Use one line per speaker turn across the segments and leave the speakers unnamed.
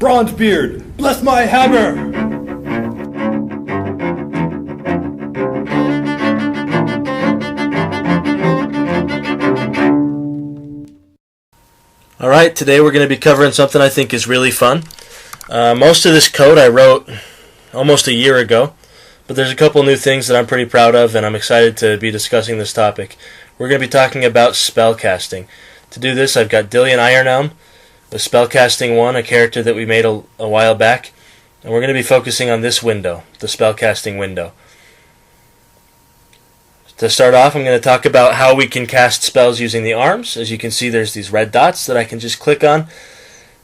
Bronzebeard, bless my hammer!
Alright, today we're going to be covering something I think is really fun. Most of this code I wrote almost a year ago, but there's a couple new things that I'm pretty proud of, and I'm excited to be discussing this topic. We're going to be talking about spellcasting. To do this, I've got Dillian Ironelm with Spellcasting 1, a character that we made a while back, and we're going to be focusing on this window, the spellcasting window. To start off, I'm going to talk about how we can cast spells using the arms. As you can see, there's these red dots that I can just click on,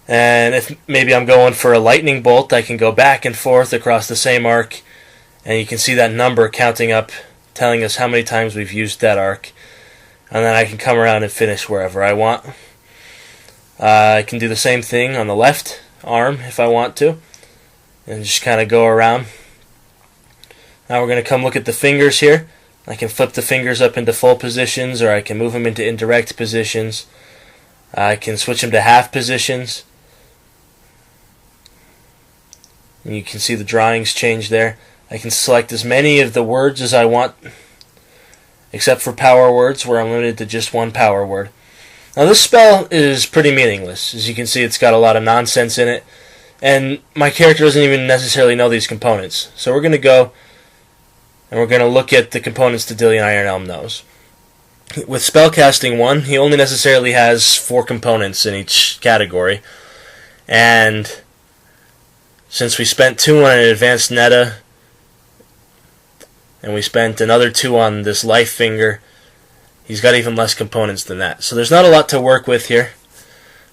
and if maybe I'm going for a lightning bolt, I can go back and forth across the same arc, and you can see that number counting up, telling us how many times we've used that arc, and then I can come around and finish wherever I want. I can do the same thing on the left arm if I want to, and just kind of go around. Now we're going to come look at the fingers here. I can flip the fingers up into full positions, or I can move them into indirect positions. I can switch them to half positions. And you can see the drawings change there. I can select as many of the words as I want, except for power words, where I'm limited to just one power word. Now this spell is pretty meaningless. As you can see, it's got a lot of nonsense in it, and my character doesn't even necessarily know these components. So we're going to go and we're going to look at the components that Dillian Ironelm knows. With Spellcasting 1, he only necessarily has 4 components in each category, and since we spent 2 on an advanced netta, and we spent another 2 on this life finger, he's got even less components than that. So there's not a lot to work with here,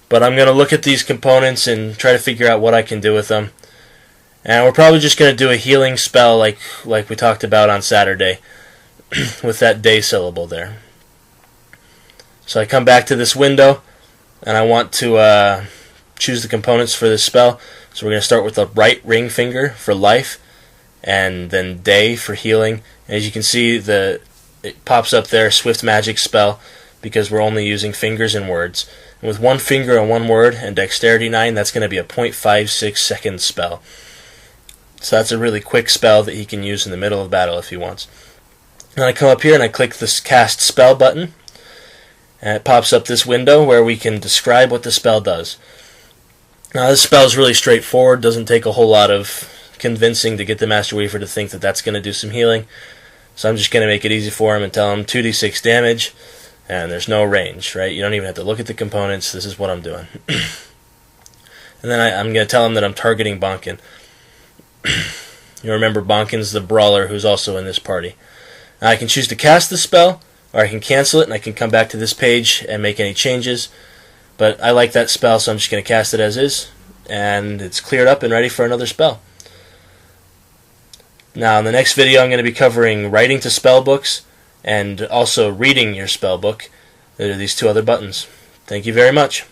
but I'm going to look at these components and try to figure out what I can do with them. And we're probably just going to do a healing spell like we talked about on Saturday with that day syllable there. So I come back to this window, and I want to choose the components for this spell. So we're going to start with the right ring finger for life, and then day for healing. As you can see, it pops up there, Swift Magic Spell, because we're only using fingers and words. And with 1 finger and 1 word and Dexterity 9, that's going to be a 0.56 second spell. So that's a really quick spell that he can use in the middle of battle if he wants. Then I come up here and I click this Cast Spell button, and it pops up this window where we can describe what the spell does. Now this spell is really straightforward, doesn't take a whole lot of convincing to get the Master Weaver to think that that's going to do some healing. So I'm just going to make it easy for him and tell him 2d6 damage, and there's no range, right? You don't even have to look at the components. This is what I'm doing. And then I'm going to tell him that I'm targeting Bonkin. You remember Bonkin's the brawler who's also in this party. Now I can choose to cast the spell, or I can cancel it, and I can come back to this page and make any changes. But I like that spell, so I'm just going to cast it as is, and it's cleared up and ready for another spell. Now in the next video I'm going to be covering writing to spell books and also reading your spell book. There are these 2 other buttons. Thank you very much.